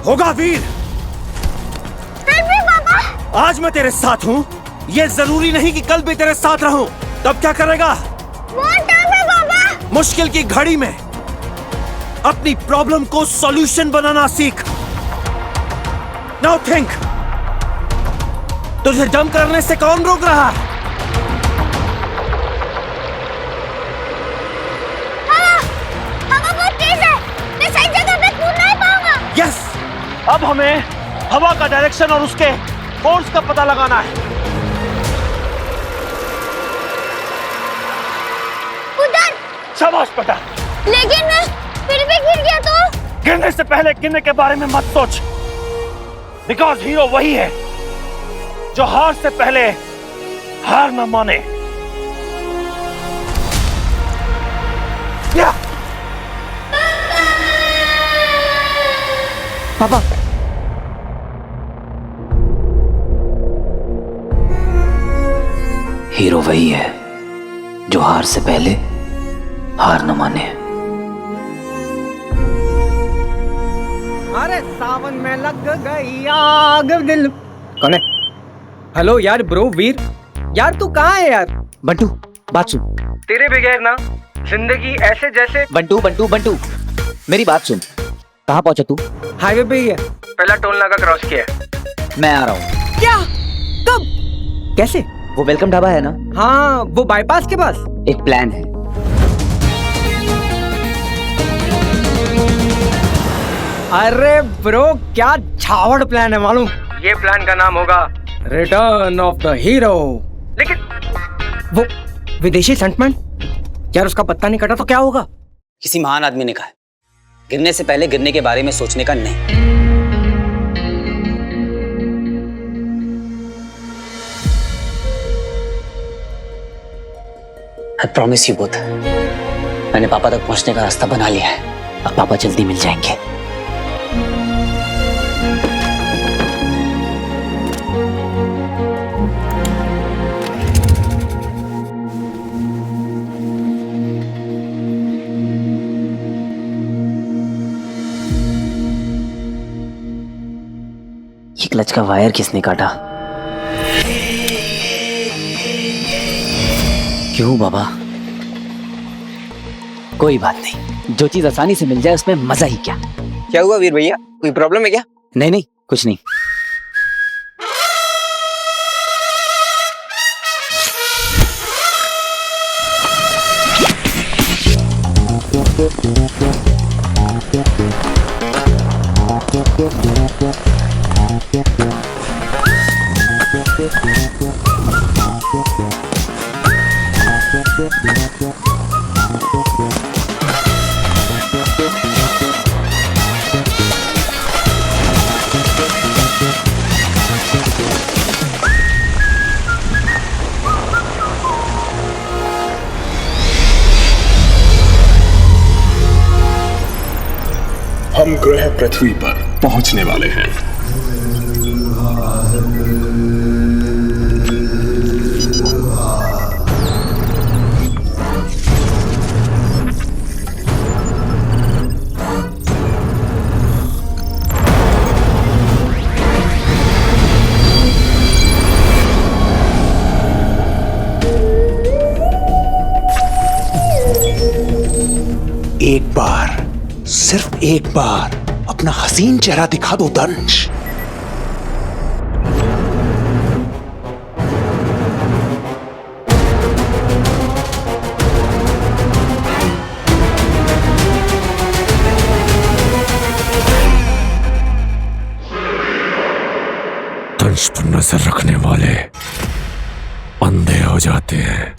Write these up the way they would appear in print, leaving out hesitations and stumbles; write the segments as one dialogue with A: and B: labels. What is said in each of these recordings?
A: होगा वीर।
B: पापा।
A: आज मैं तेरे साथ हूँ, ये जरूरी नहीं कि कल भी तेरे साथ रहूं। तब क्या करेगा?
B: पापा।
A: मुश्किल की घड़ी में अपनी प्रॉब्लम को सॉल्यूशन बनाना सीख। नाउ थिंक, तुझे जंप करने से कौन रोक रहा?
B: हवा बहुत तेज है, मैं सही जगह पे कूद नहीं पाऊंगा।
A: यस, अब हमें हवा का डायरेक्शन और उसके फोर्स का पता लगाना है।
B: उधर।
A: शाबाश बेटा।
B: लेकिन मैं फिर भी गिर गया तो?
A: गिरने से पहले गिरने के बारे में मत सोच, बिकॉज हीरो वही है जो हार से पहले हार न माने। या
C: पापा,
D: हीरो वही है जो हार से पहले हार न माने।
C: अरे सावन में लग गई आग दिल। कौन है? हेलो यार ब्रो वीर, यार तू कहाँ है यार?
D: बंटू बात सुन।
C: तेरे बगैर ना जिंदगी ऐसे जैसे।
D: बंटू बंटू बंटू मेरी बात सुन। कहाँ पहुंचा तू?
C: हाईवे पे ही है, पहला टोल नाका क्रॉस किया है।
D: मैं आ रहा हूँ।
C: क्या? कब? कैसे?
D: वो वेलकम ढाबा है ना?
C: हाँ, वो बाईपास के पास।
D: एक प्लान है।
C: अरे ब्रो क्या झावड़ प्लान है मालूम? ये प्लान का नाम होगा रिटर्न ऑफ द हीरो। लेकिन वो विदेशी सेंटमेंट यार, उसका पत्ता नहीं कटा तो क्या होगा?
D: किसी महान आदमी ने कहा है, गिरने से पहले गिरने के बारे में सोचने का नहीं। I promise you both, मैंने पापा तक पहुंचने का रास्ता बना लिया है। अब पापा जल्दी मिल जाएंगे। ये क्लच का वायर किसने काटा? क्यों बाबा? कोई बात नहीं, जो चीज आसानी से मिल जाए उसमें मजा ही क्या।
C: क्या हुआ वीर भैया, कोई प्रॉब्लम है क्या?
D: नहीं नहीं, कुछ नहीं।
E: हम ग्रह पृथ्वी पर पहुंचने वाले हैं। एक बार, सिर्फ एक बार अपना हसीन चेहरा दिखा दो दंश।
A: दंश पर नजर रखने वाले अंधे हो जाते हैं।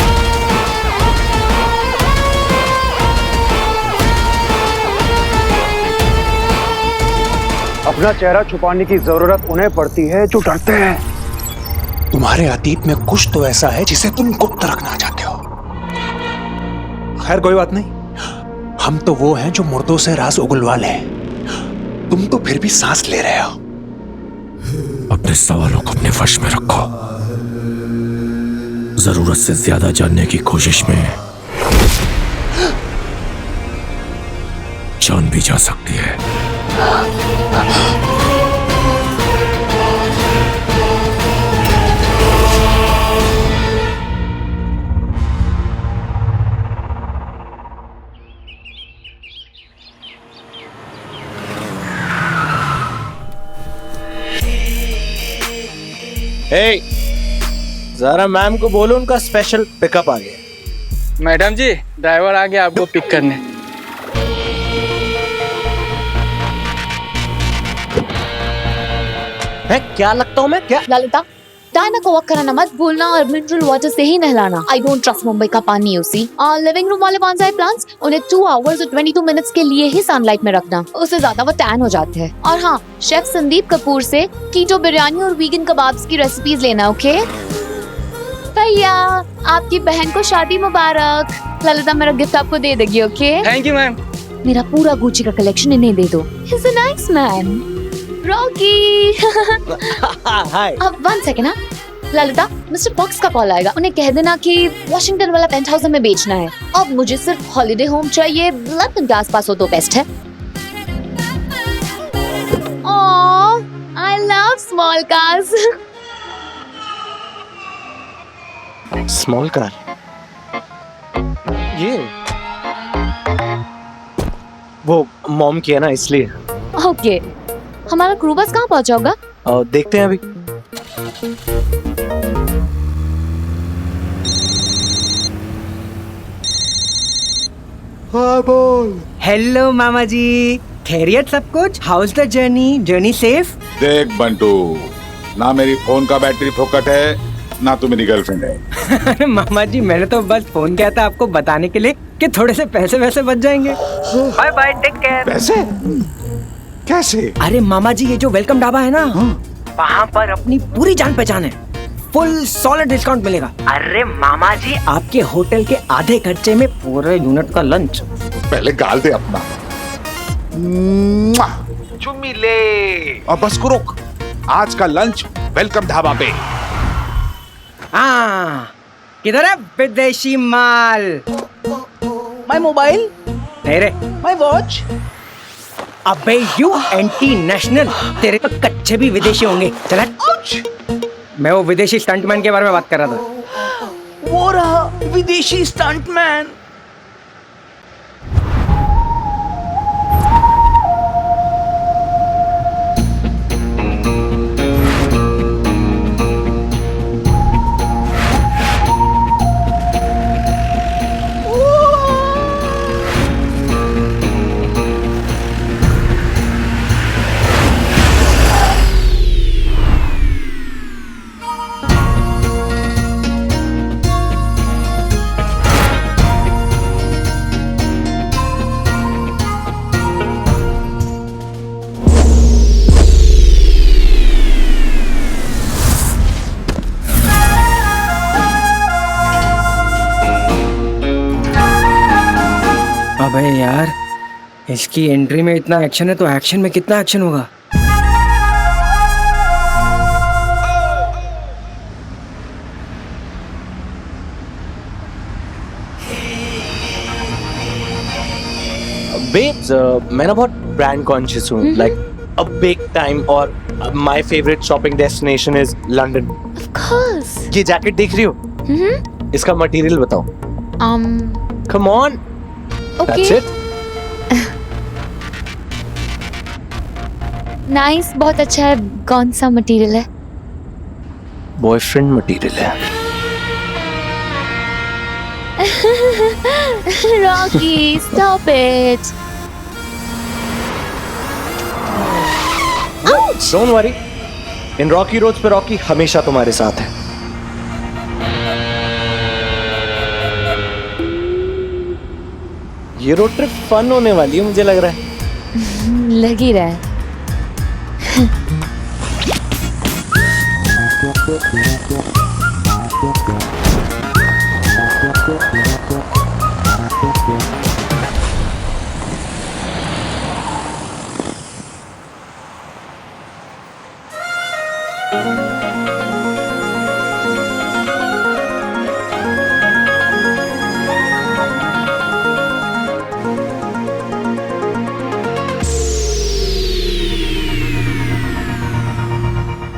F: अपना चेहरा छुपाने की जरूरत उन्हें पड़ती है जो डरते हैं।
E: तुम्हारे अतीत में कुछ तो ऐसा है जिसे तुम गुप्त रखना चाहते हो। खैर कोई बात नहीं, हम तो वो हैं जो मुर्दों से राज उगलवा लें। तुम तो फिर भी सांस ले रहे हो।
A: अपने सवालों को अपने वश में रखो। जरूरत से ज्यादा जानने की कोशिश में जान भी जा सकती है।
G: जरा मैम को बोलो उनका स्पेशल पिकअप आ गया।
H: मैडम जी ड्राइवर आ गया आपको पिक करने।
G: है क्या लगता हूँ मैं क्या?
B: ललिता, डायना को वॉक कराना मत भूलना और मिनरल वाटर से ही नहलाना। आई डोंट ट्रस्ट मुंबई का पानी उसी। और लिविंग रूम वाले बॉन्साई प्लांट्स उन्हें 2 आवर्स और 22 मिनट्स के लिए ही सनलाइट में रखना, उससे ज्यादा वो टैन हो जाते हैं। और हाँ, शेफ संदीप कपूर से कीटो बिरयानी और वीगन कबाब्स की रेसिपीज लेना, ओके? भैया, आपकी बहन को शादी मुबारक। ललिता मेरा गिफ्ट आपको दे देगी, ओके?
H: Thank you ma'am.
B: मेरा पूरा गुच्ची का कलेक्शन इन्हें दे दो। He's a nice man. Rocky.
G: Hi.
B: अब 1 सेकेंड ना, ललिता, मिस्टर फॉक्स का कॉल आएगा, उन्हें कह देना कि वॉशिंगटन वाला पेंट हाउस हमें बेचना है। अब मुझे सिर्फ हॉलिडे होम चाहिए, लंदन के आसपास हो तो बेस्ट है। Aww, I love small cars.
G: Small car, ये वो मॉम की है ना, इसलिए।
B: ओके, हमारा क्रू बस कहाँ पहुँचा होगा?
G: देखते हैं अभी। हाँ बोल।
C: हेलो मामा जी, खैरियत सब कुछ? House the journey safe?
I: देख बंटू, ना मेरी फोन का बैटरी फोकट है ना तू मेरी गर्लफ्रेंड है।
C: अरे मामा जी, मैंने तो बस फोन किया था आपको बताने के लिए कि थोड़े से पैसे वैसे बच जाएंगे। Bye bye, take care.
I: पैसे? कैसे?
C: अरे मामा जी, ये जो वेलकम ढाबा है ना, वहाँ पर अपनी पूरी जान पहचान है, फुल सॉलिड डिस्काउंट मिलेगा। अरे मामा जी, आपके होटल के आधे खर्चे में पूरे यूनिट का लंच।
I: पहले गाल दे अपना। चुम्मी ले। और बस को रुक, आज का लंच वेलकम ढाबा पे।
C: हाँ, किधर है विदेशी माल?
J: माय मोबाइल,
C: नहीं रे,
J: माय वॉच।
C: अबे यू एंटी नेशनल, तेरे तो कच्चे भी विदेशी होंगे। चल हट। मैं वो विदेशी स्टंटमैन के बारे में बात कर रहा था।
J: वो रहा विदेशी स्टंटमैन।
C: अबे यार, इसकी एंट्री में इतना एक्शन है तो एक्शन में कितना एक्शन होगा?
G: बेब्स, मैं ना बहुत ब्रांड कॉन्शियस हूँ, लाइक अ बिग टाइम, और my favourite shopping destination is London.
B: Of course.
G: ये जैकेट देख रही हो? इसका मटेरियल बताओ। Come on. That's it.
B: Nice, बहुत अच्छा है। कौन सा मटेरियल है?
G: बॉयफ्रेंड मटेरियल है।
B: Rocky, stop it.
G: Don't worry, इन रॉकी रोड्स पे रॉकी हमेशा तुम्हारे साथ है। ये रोड ट्रिप फन होने वाली है, मुझे लग रहा है।
B: लग ही रहा है।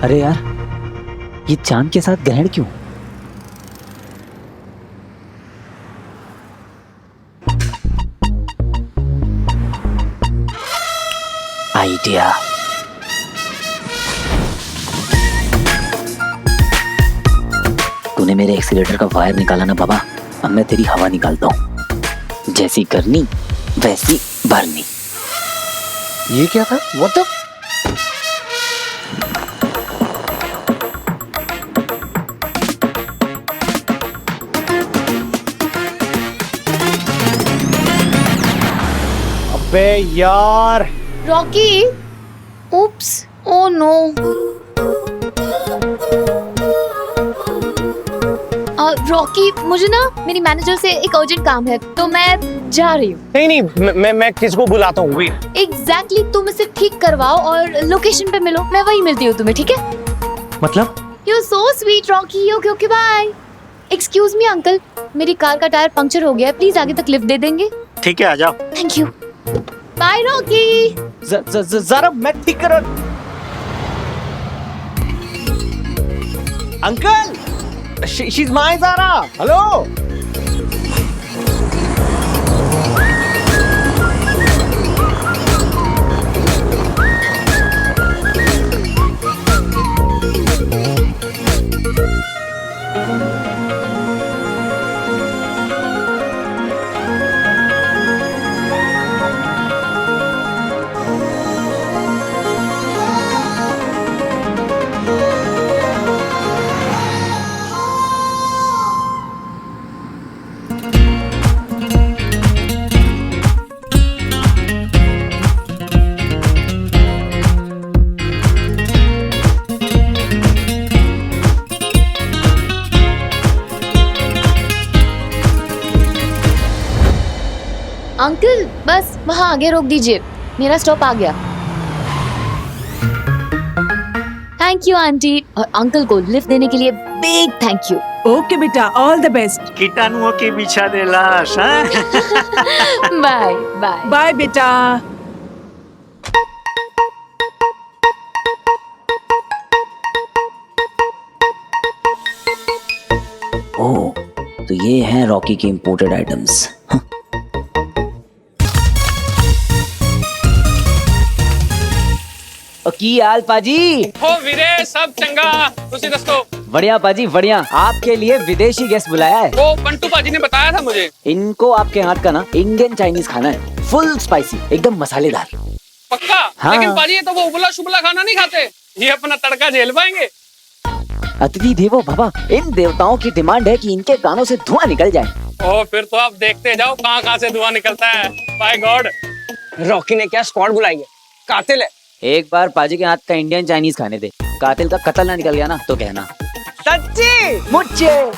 D: अरे यार, ये चांद के साथ ग्रहण क्यों? आइडिया। मेरे एक्सीलेटर का वायर निकाला ना बाबा, अब मैं तेरी हवा निकालता हूँ। जैसी करनी वैसी भरनी।
C: ये क्या था? What the? अबे यार,
B: Rocky, oops, oh no. Rocky, मुझे ना मेरी मैनेजर से एक अर्जेंट काम है, तो मैं जा रही हूँ।
C: नहीं, मैं किसको बुलाता हूँ? वेट।
B: एग्जैक्टली, तुम इसे ठीक करवाओ और लोकेशन पे मिलो, मैं वही मिलती हूँ तुम्हें, ठीक है?
C: मतलब?
B: You're so sweet, Rocky. Okay, bye. Excuse me, uncle, मेरी कार का टायर पंक्चर हो गया है, प्लीज आगे तक लिफ्ट दे देंगे?
A: ठीक है, आ जाओ।
B: Thank you. Bye Rocky.
C: जरा मैं ठीक कर। Uncle, she's my Zara. Hello.
B: Uncle, बस वहाँ आगे रोक दीजिए, मेरा स्टॉप आ गया। थैंक यू आंटी, और अंकल को लिफ्ट देने के लिए बिग थैंक यू।
J: ओके बेटा, ऑल द बेस्ट।
A: कीटाणुओं के बिछा दे लाश।
B: Bye bye.
J: बाय बेटा।
D: ओह, तो ये हैं रॉकी के इंपोर्टेड आइटम्स। की हाल पाजी?
H: ओ वीरे, सब चंगा, तुसी दसो।
D: बढ़िया पाजी बढ़िया। आपके लिए विदेशी गेस्ट बुलाया है।
H: वो बंटू पाजी ने बताया था मुझे।
D: इनको आपके हाथ का ना इंडियन चाइनीज खाना है, फुल स्पाइसी, एकदम मसालेदार।
H: पक्का?
D: हाँ।
H: लेकिन पाजी ये तो वो उबला शुबला खाना नहीं खाते, ये अपना तड़का झेल पाएंगे।
D: अतिथि देवो भव, इन देवताओं की डिमांड है कि इनके गानों से धुआं निकल जाए।
H: ओ फिर तो आप देखते जाओ कहाँ से धुआं निकलता है। Bye God.
C: रॉकी ने क्या स्क्वाड बुलाई है? कातिल है।
D: एक बार पाजी के हाथ का इंडियन चाइनीज खाने दे, कातिल का कत्ल ना निकल गया ना तो कहना।
C: सच्ची?
D: मुझे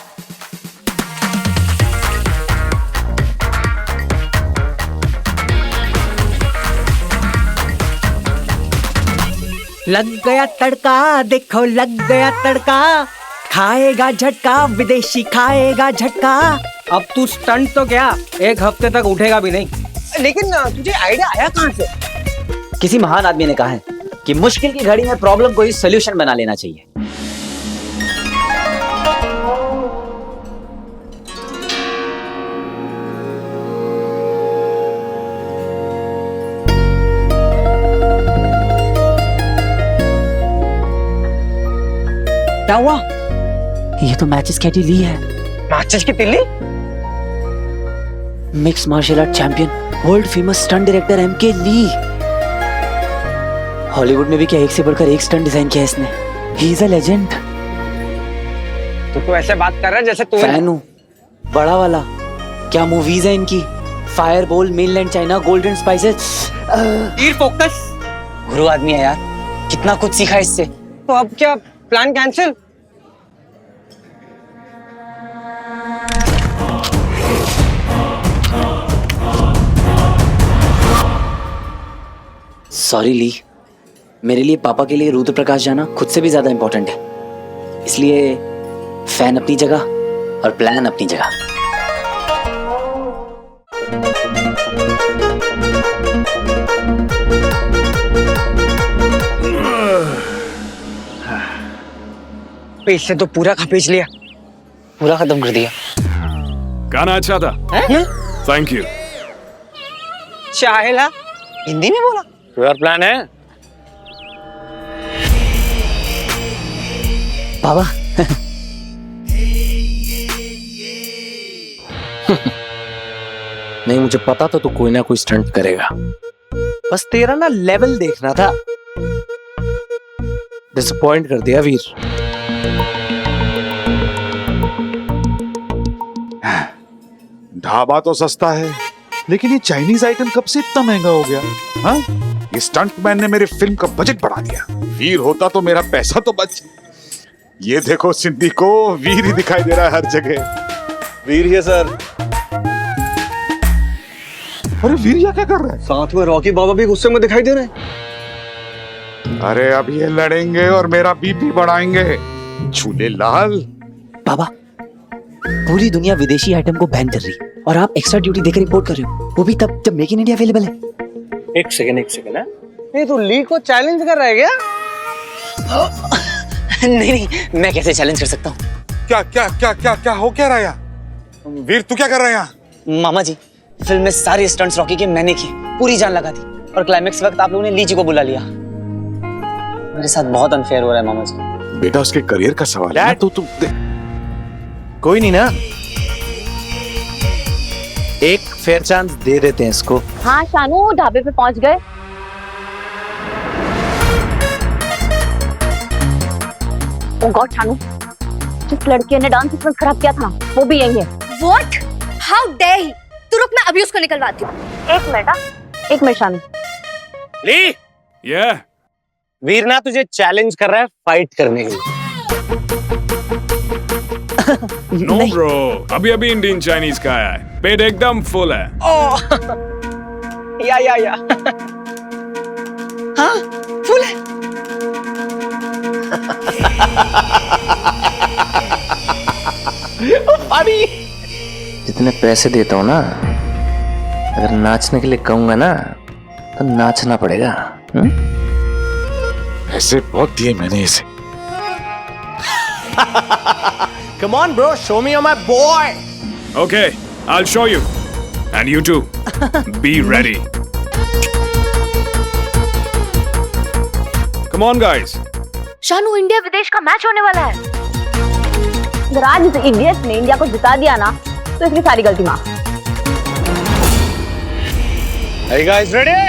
C: लग गया तड़का, देखो लग गया तड़का, खाएगा झटका, विदेशी खाएगा झटका। अब तू स्टंट तो क्या, एक हफ्ते तक उठेगा भी नहीं। लेकिन तुझे आइडिया आया कहाँ से?
D: किसी महान आदमी ने कहा है कि मुश्किल की घड़ी में प्रॉब्लम को ही सॉल्यूशन बना लेना चाहिए।
C: क्या हुआ?
D: ये तो मैचेस की ली है।
C: मैचेस की तिल्ली?
D: Mix martial art champion, world famous stunt director M K Lee. Hollywood में भी क्या एक से बढ़कर एक स्टंट डिजाइन किया इसने। He is a legend.
C: तो ऐसे बात कर रहा है जैसे तू
D: फैन हूँ, बड़ा वाला। क्या मूवीज है इनकी, फायर बोल, मेनलैंड चाइना, गोल्डन स्पाइसेस।
C: तीर फोकस।
D: गुरु आदमी है यार, कितना कुछ सीखा इससे।
C: तो अब क्या प्लान कैंसिल?
D: सॉरी ली, मेरे लिए पापा के लिए रुद्र प्रकाश जाना खुद से भी ज्यादा इंपॉर्टेंट है। इसलिए फैन अपनी जगह और प्लान अपनी जगह।
C: इससे तो पूरा खपेच लिया, पूरा खत्म कर दिया।
I: गाना अच्छा था। Thank you.
C: चाहेला हिंदी में बोला।
H: तो यार प्लान है।
D: बाबा
G: नहीं, मुझे पता था तू कोई ना कोई स्टंट करेगा, बस तेरा ना लेवल देखना था। डिसअपॉइंट कर दिया वीर।
I: ढाबा तो सस्ता है, लेकिन ये चाइनीज आइटम कब से इतना महंगा हो गया? हाँ, ये स्टंटमैन ने मेरे फिल्म का बजट बढ़ा दिया। वीर होता तो मेरा पैसा तो बच। ये देखो सिंधी को वीर ही दिखाई दे रहा है हर जगह।
F: वीर है सर।
I: अरे वीर यहाँ क्या कर रहा है?
F: साथ में रॉकी बाबा भी गुस्से में दिखाई दे रहे हैं।
I: अरे अब ये लड़ेंगे और मेरा बीपी बढ़ाएंगे। झूले लाल।
D: बाबा, पूरी दुनिया विदेशी आइटम को बैन कर रही है और आप एक्स्ट्रा ड्यूटी देकर रिपोर्ट कर रहे हो, वो भी तब जब मेक इन इंडिया अवेलेबल है।
G: एक सेकंड है।
C: नहीं तू ली को चैलेंज कर रहा है क्या?
D: नहीं, मैं कैसे चैलेंज कर सकता हूँ?
I: क्या क्या क्या क्या क्या हो क्या रहा है यहाँ? वीर तू क्या कर रहा है यहाँ?
D: मामा जी, फिल्म में सारे स्टंट्स रॉकी के मैंने किए, पूरी जान लगा दी, और क्लाइमेक्स वक्त आप लोगों ने लीची को बुला लिया। मेरे साथ बहुत अनफेयर हो रहा है मामा जी।
I: बेटा उसके करियर का सवाल है।
G: तू कोई नहीं ना, एक फेयर चांस दे देते हैं इसको।
B: हाँ शानू, ढाबे पे पहुंच गए। ओ गॉड शानू, जिस लड़के ने डांस सीक्वेंस खराब किया था वो भी यही है।
K: What? How dare he? तू रुक, मैं अभी उसको निकलवाती हूँ।
B: एक मिनट शानू।
G: ली,
H: Yeah.
G: वीर ना तुझे चैलेंज कर रहा है फाइट करने के लिए।
H: No bro, अभी इंडियन चाइनीज का आया है, पेट एकदम फुल है।
C: या हाँ फुल है।
G: जितने पैसे देता हूँ ना, अगर नाचने के लिए कहूंगा ना तो नाचना पड़ेगा।
I: ऐसे बहुत दिए मैंने इसे।
G: Come on bro, show me you're my boy.
H: Okay, I'll show you. And you too. Be ready. Come on guys.
B: Shanu, India विदेश का मैच होने वाला है। अगर आज इस इडियट ने इंडिया को जिता दिया ना तो इसकी सारी गलती माफ।
G: Are you guys ready?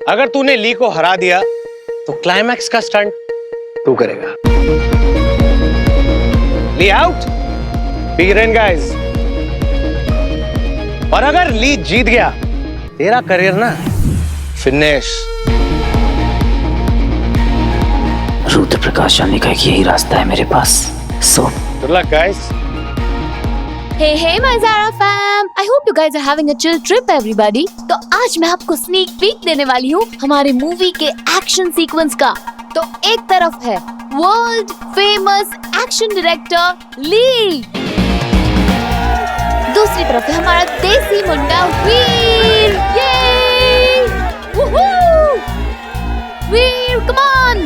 G: अगर तूने ली को हरा दिया तो क्लाइमैक्स का स्टंट तू करेगा। ली आउट, बिगिन गाइस। और अगर ली जीत गया, तेरा करियर ना फिनिश।
D: रुद्र प्रकाश जानने का एक यही रास्ता है मेरे पास। So
G: good luck guys.
B: Hey my Zara fam, I hope you guys are having a chill trip everybody। तो आज मैं आपको स्नीक पीक देने वाली हूँ हमारे मूवी के एक्शन सीक्वेंस का। तो एक तरफ है world famous action director Lee, दूसरी तरफ है हमारा देसी मुंडा वीर। ये Veer, come on.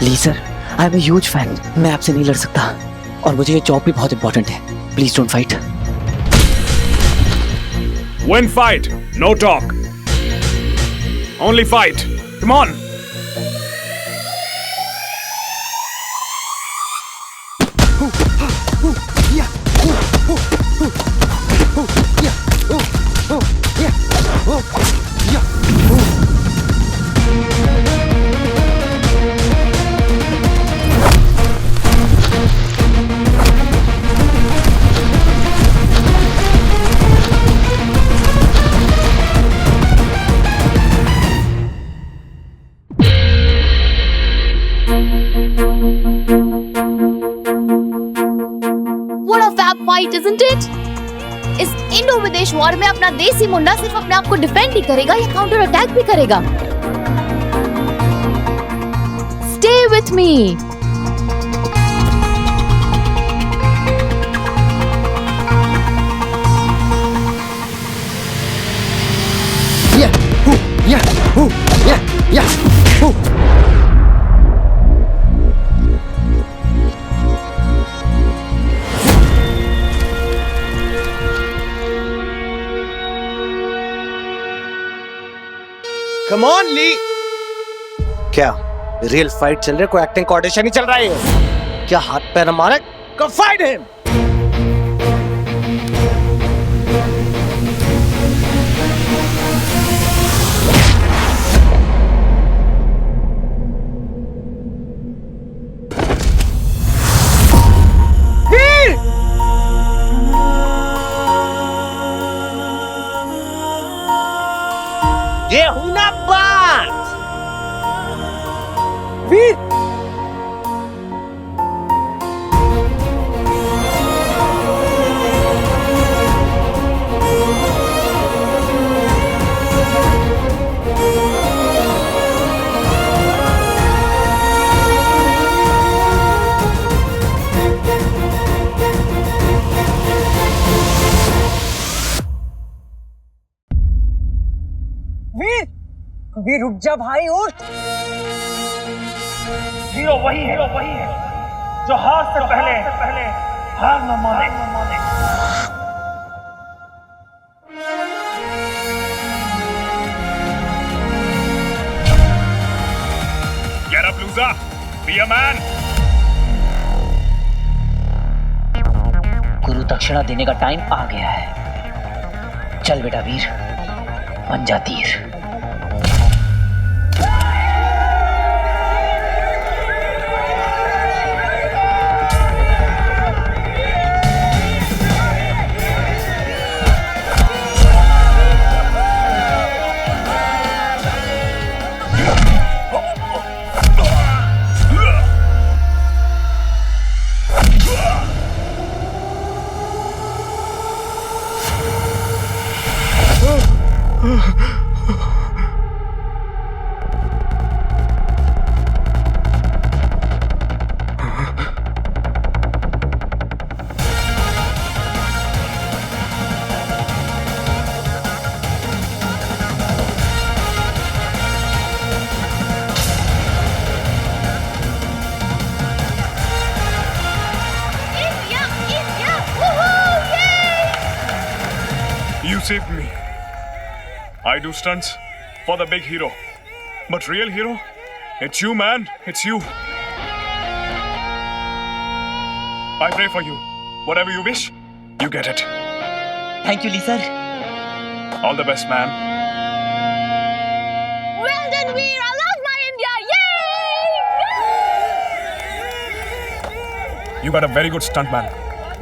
D: Lee sir, I am a huge fan. मैं आपसे नहीं लड़ सकता और मुझे ये जॉब भी बहुत इंपॉर्टेंट है। Please don't fight.
H: Win fight, no talk. Only fight. Come on.
B: What a fab fight, isn't it? इस इंडो विदेश वॉर में अपना देसी मुंडा सिर्फ अपने आप को डिफेंड ही करेगा या काउंटर अटैक भी करेगा। Stay with me.
C: या कम ऑन ली। क्या रियल फाइट चल रही है, कोई एक्टिंग का ऑडिशन ही चल रहा है? क्या हाथ पैर मारे? Go fight him! ये हुई ना बात। वीर वीर रुक जा भाई, उठ।
A: हीरो वही है जो हार से पहले हार न माने।
H: Get up, loser. Be a man.
D: गुरु दक्षिणा देने का टाइम आ गया है। चल बेटा वीर, बन जा तीर।
H: You saved me. I do stunts for the big hero. But real hero, it's you, man. It's you. I pray for you. Whatever you wish, you get it.
D: Thank you, Lee sir.
H: All the best, man.
K: Well done, Veer. I love my India. Yay!
H: You got a very good stuntman.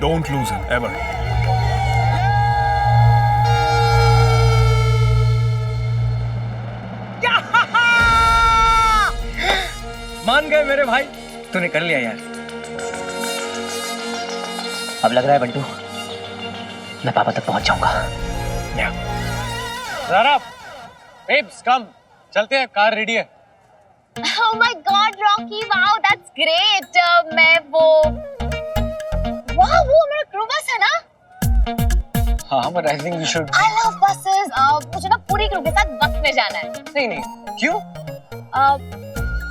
H: Don't lose him, ever.
C: मान गए मेरे भाई, तूने कर लिया यार।
D: अब लग रहा है बंटू, मैं पापा तक पहुंच जाऊंगा।
C: बेब्स कम, चलते हैं, कार रेडी है।
K: Oh my God, Rocky! Wow, that's great. मैं वो मेरा क्रू बस है ना?
C: हाँ, but I think we should.
K: I love buses. मुझे ना पूरी क्रू के साथ बस में जाना है।
C: नहीं, क्यों?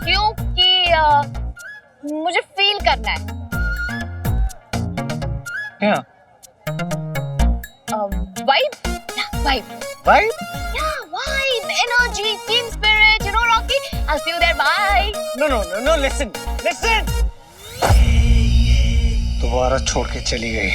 K: क्योंकि मुझे फील करना है।
C: क्या?
K: Vibe?
C: Vibe?
K: Yeah, vibe, energy, team spirit. You know, Rocky. I'll see you there. Bye.
C: No. Listen. दोबारा छोड़ के चली गई।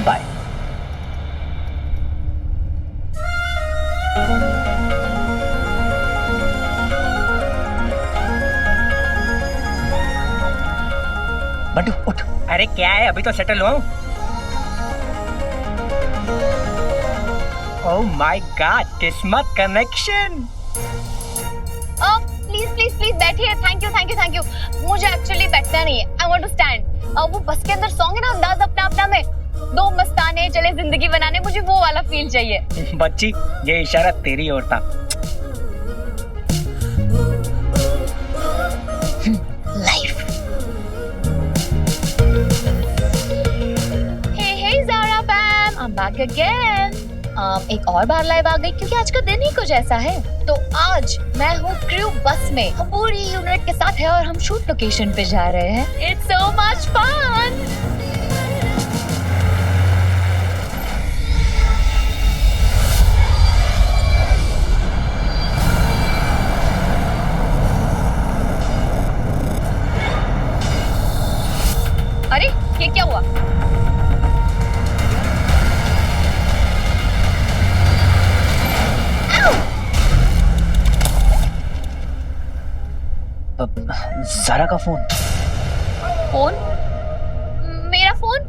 D: बाय। बंटू उठ।
C: अरे क्या है, अभी तो सेटल हुआ हूँ। ओह माय गॉड, किस्मत कनेक्शन।
K: प्लीज बैठिए। Thank you. मुझे एक्चुअली बैठना नहीं है। I want to stand. वो बस के अंदर सॉन्ग है ना, अंदाज अपना में, दो मस्ताने चले जिंदगी बनाने, मुझे वो वाला फील चाहिए।
C: बच्ची, ये इशारा तेरी ओर था।
K: लाइफ। back again. एक और बार लाइव आ गई क्योंकि आज का दिन ही कुछ ऐसा है। तो आज मैं हूँ क्रू बस में, हम पूरी यूनिट के साथ है और हम शूट लोकेशन पे जा रहे हैं। It's so much fun. अरे ये क्या हुआ?
D: ज़ारा का फोन।
K: फोन? मेरा फोन?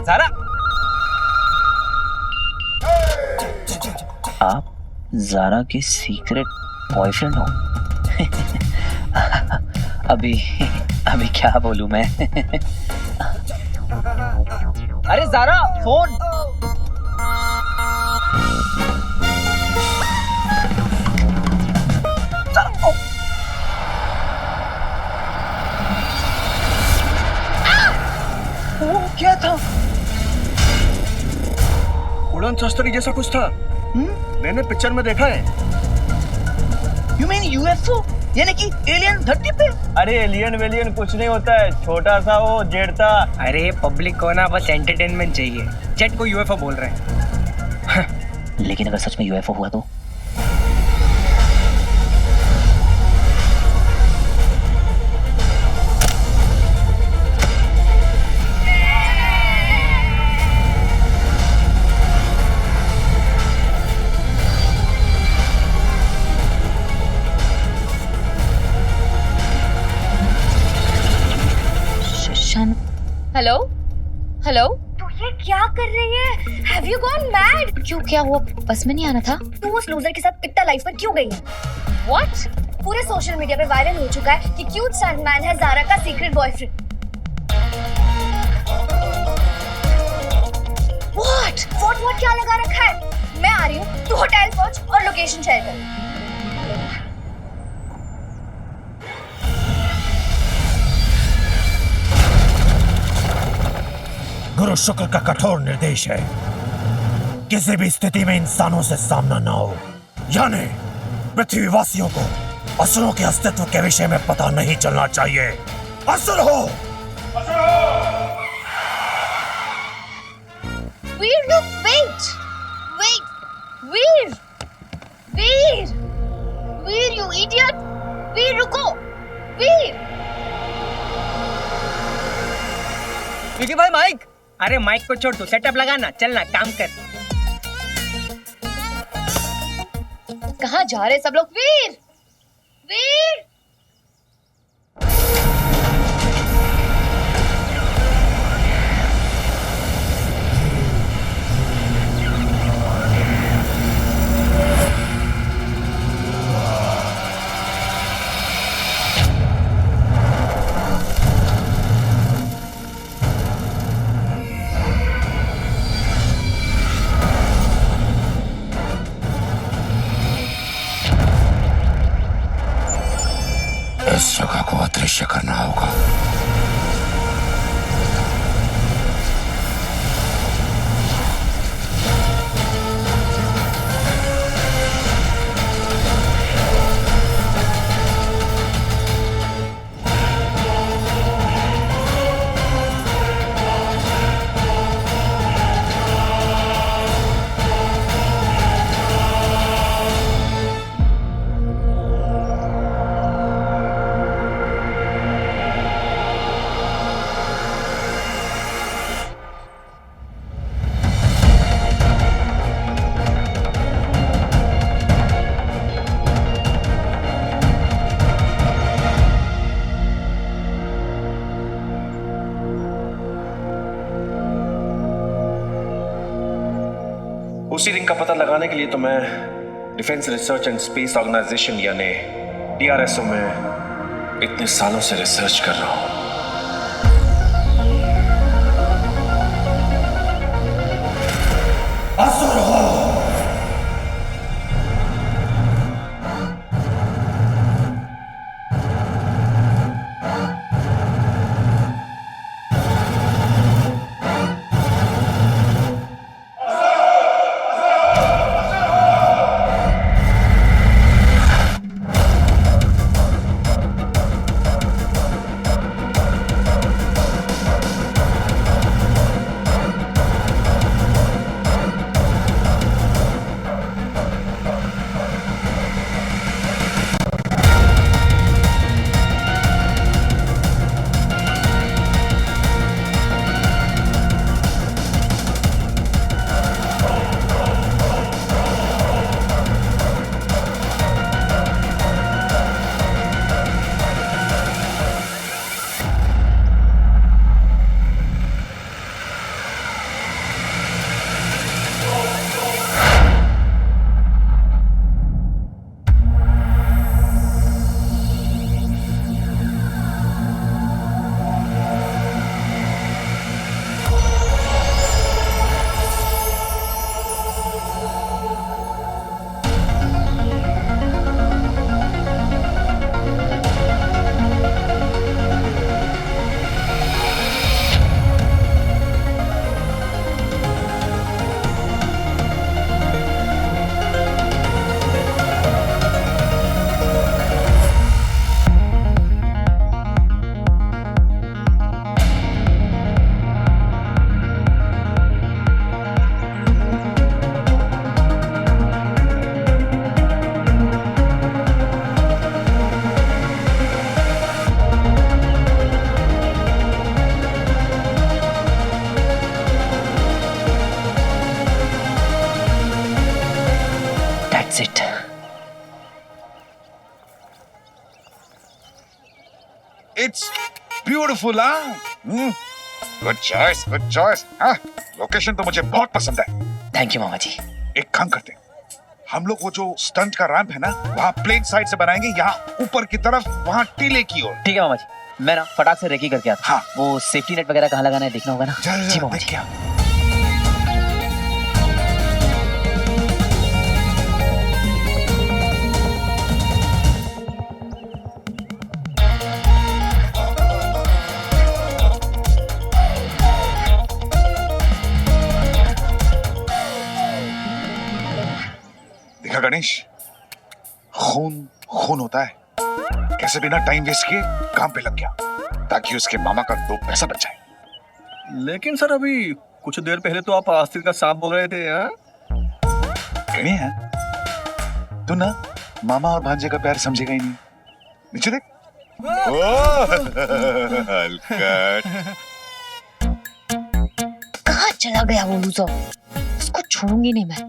C: ज़ारा,
D: आप ज़ारा के सीक्रेट बॉयफ्रेंड हो? अभी क्या बोलूं मैं?
C: अरे ज़ारा, फोन।
A: वो क्या था? उड़न शस्त्री जैसा कुछ था। मैंने पिक्चर में देखा है।
C: You mean UFO? यानी कि एलियन धरती पे?
A: अरे एलियन वेलियन कुछ नहीं होता है, छोटा सा वो जेट था।
C: अरे पब्लिक को ना बस एंटरटेनमेंट चाहिए, जेट को यूएफओ बोल रहे हैं।
D: लेकिन अगर सच में यूएफओ हुआ तो?
K: हेलो हेलो, तू ये क्या कर रही है? Have you gone mad?
B: क्यों, क्या हुआ? बस में नहीं आना था?
K: तू उस लूजर के साथ इतना लाइफ पर क्यों गई है? What? पूरे सोशल मीडिया पे वायरल हो चुका है कि क्यूट स्टंटमैन है ज़ारा का सीक्रेट बॉयफ्रेंड। What क्या लगा रखा है? मैं आ रही हूँ, तू होटल पहुंच और लोकेशन शेयर कर।
A: गुरु शुक्र का कठोर निर्देश है, किसी भी स्थिति में इंसानों से सामना ना हो, यानी पृथ्वीवासियों को असुरों के अस्तित्व के विषय में पता नहीं चलना चाहिए। असुर हो!
K: वीर, look, wait, Veer, you idiot! वीर रुको, वीर!
C: क्योंकि भाई माइक, अरे माइक को छोड़, तू सेटअप लगाना, चलना काम कर।
K: कहाँ जा रहे सब लोग? वीर!
I: इस जगह को अदृश्य करना होगा।
H: उसी रिंग का पता लगाने के लिए तो मैं defence research and space organisation यानी DRSO में इतने सालों से रिसर्च कर रहा हूं।
A: असुर हो!
D: That's it.
I: It's beautiful, huh? Good choice, good choice. हाँ, लोकेशन तो मुझे बहुत पसंद है.
D: Thank you मामा जी.
I: एक काम करते हैं, हम लोग वो जो स्टंट का रैंप है ना, वहाँ प्लेन साइड से बनाएंगे, यहाँ ऊपर की तरफ, वहाँ टीले की ओर.
D: ठीक है मामा जी, मैं ना फटाक से रेकी करके आता.
I: हाँ.
D: वो सेफ्टी नेट वगैरह कहाँ लगाना है देखना होगा ना. जी मामा जी.
I: देखा गणेश, खून खून होता है. कैसे बिना टाइम वेस्ट किए काम पे लग गया ताकि उसके मामा का 2 पैसा बच जाए.
F: लेकिन सर अभी कुछ देर पहले तो आप आस्तीर का सांप बोल रहे थे.
I: कहने हैं तू ना मामा और भांजे का प्यार समझेगा ही नहीं. नीचे देख. हलकट.
K: कहाँ चला गया वो लूजर? उसको छोड़ूंगी नहीं मैं.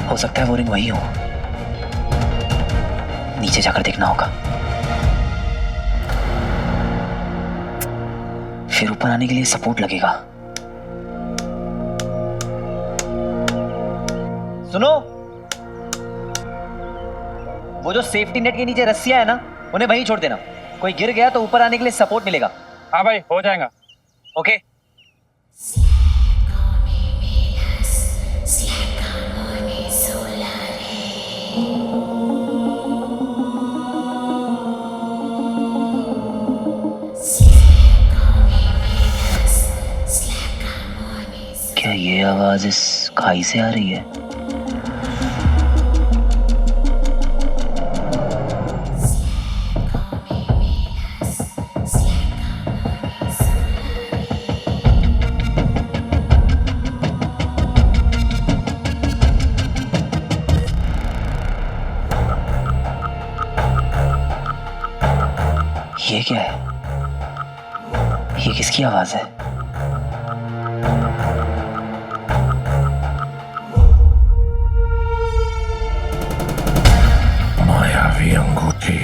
D: हो सकता है वो रिंग वही हो. नीचे जाकर देखना होगा. फिर ऊपर आने के लिए सपोर्ट लगेगा. सुनो, वो जो सेफ्टी नेट के नीचे रस्सियां है ना, उन्हें वहीं छोड़ देना. कोई गिर गया तो ऊपर आने के लिए सपोर्ट मिलेगा.
C: हाँ भाई, हो जाएगा.
D: ओके. क्या ये आवाज इस खाई से आ रही है? ये क्या है? ये किसकी आवाज है?
A: मायावी अंगूठी,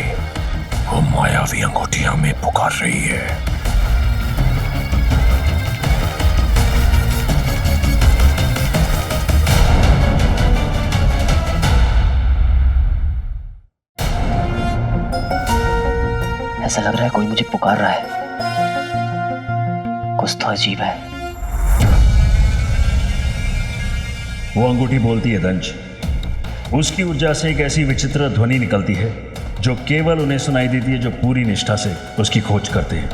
A: वो मायावी अंगूठी हमें पुकार रही है.
D: ऐसा लग रहा है कोई मुझे पुकार रहा है. कुछ तो अजीब है.
L: वो अंगूठी बोलती है दंश. उसकी ऊर्जा से एक ऐसी विचित्र ध्वनि निकलती है जो केवल उन्हें सुनाई देती है जो पूरी निष्ठा से उसकी खोज करते हैं.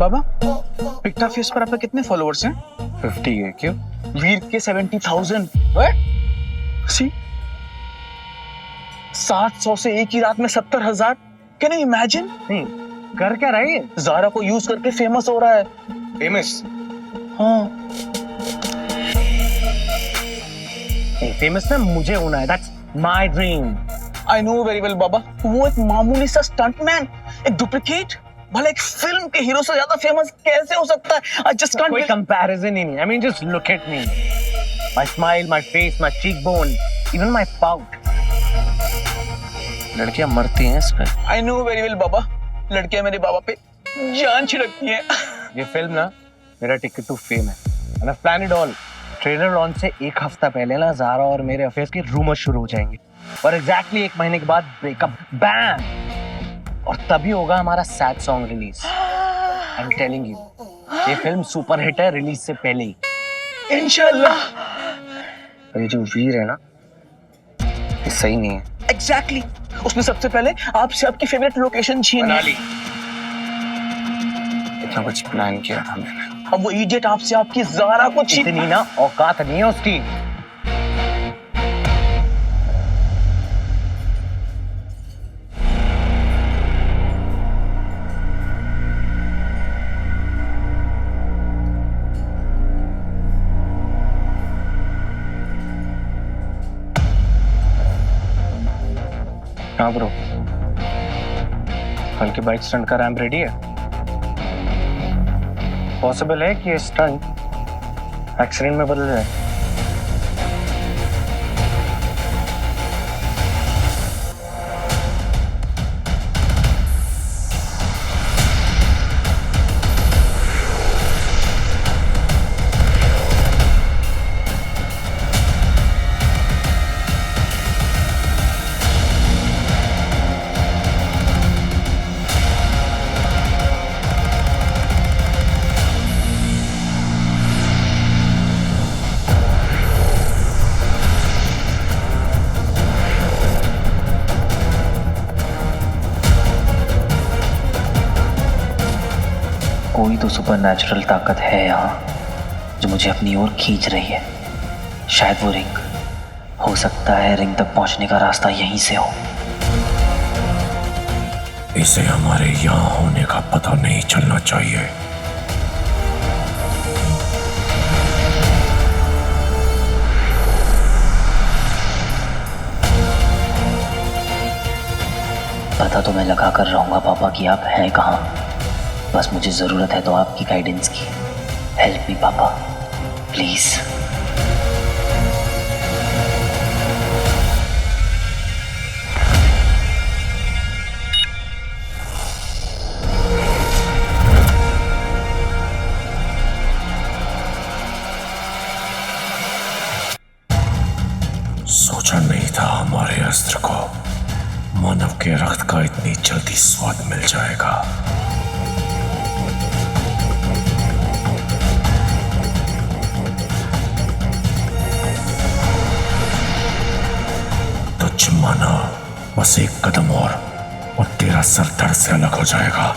F: बाबा, पिक्टा फेस पर आपके कितने फॉलोअर्स हैं?
C: 50 है। क्यों?
F: वीर के 70,000। सी 700 से एक ही रात में 70,000। Can you imagine?
C: कर क्या रही है?
F: ज़ारा को यूज करके फेमस हो रहा है।
C: फेमस?
F: हाँ,
C: फेमस ना मुझे होना है। That's my dream.
F: I know very well बाबा। वो एक मामूली सा स्टंटमैन, एक डुप्लीकेट, भले एक फिल्म के हीरो से ज्यादा फेमस कैसे हो सकता है? I just can't
C: कोई कंपैरिजन ही नहीं। I mean, just look at me. My smile, my face, my cheekbone, even my pout.
G: लड़कियां मरती हैं इस पे।
F: आई नो वेरी वेल बाबा, लड़कियां मेरे बाबा पे जान छिड़कती हैं।
C: ये फिल्म ना मेरा टिकट टू फेम है। And I've planned it all. Trailer launch से एक हफ्ता पहले ना ज़ारा और मेरे अफेयर्स के रूमर शुरू हो जाएंगे और एग्जैक्टली 1 महीने के बाद ब्रेकअप, बैम, और तभी होगा हमारा sad song release. I am telling you, ये फिल्म सुपर हिट है रिलीज से पहले ही।
F: इंशाल्लाह।
C: ये जो वीर है ना, ये सही नहीं है।
F: एग्जैक्टली। उसने सबसे पहले आपसे आपकी फेवरेट लोकेशन छीनी।
C: इतना कुछ प्लान किया था मैंने।
F: अब वो इडियट आपसे आपकी ज़ारा को
C: इतनी ना औकात नहीं है उसकी। हाँ ब्रो, कल के बाइक स्टंट का रैंप रेडी है। पॉसिबल है कि ये स्टंट एक्सीडेंट में बदल जाए।
G: कोई तो सुपरनैचुरल ताकत है यहाँ जो मुझे अपनी ओर खींच रही है। शायद वो रिंग, हो सकता है रिंग तक पहुंचने का रास्ता यहीं से हो।
A: इसे हमारे यहाँ होने का पता नहीं चलना चाहिए।
G: पता तो मैं लगा कर रहूंगा पापा कि आप हैं कहाँ। बस मुझे जरूरत है तो आपकी गाइडेंस की। हेल्प मी पापा, प्लीज।
A: सोचा नहीं था हमारे अस्त्र को मानव के रक्त का इतनी जल्दी स्वाद मिल जाएगा। माना बस एक कदम और तेरा सर धड़ से अलग हो जाएगा।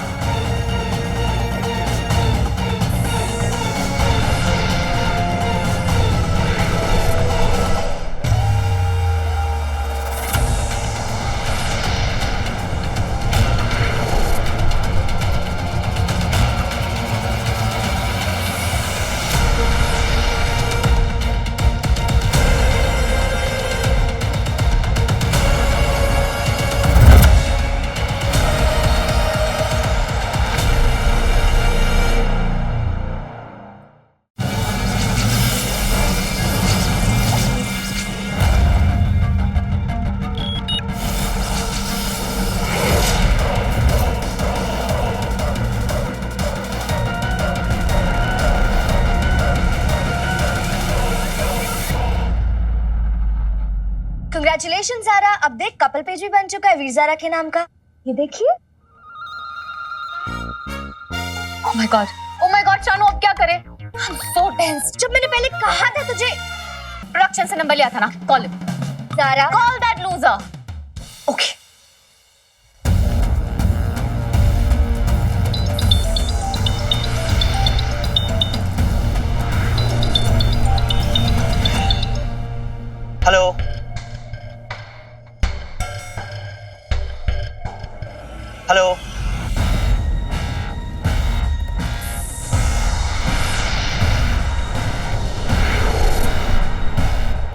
K: कंग्रेचुलेशन ज़ारा, अब देख कपल पेज भी बन चुका है वीर ज़ारा के नाम का। ये देखिए। ओह माय गॉड शानू, अब क्या करें? I'm so tense। जब मैंने पहले कहा था तुझे, प्रोडक्शन से नंबर लिया था ना, call Zara, call that loser. Okay.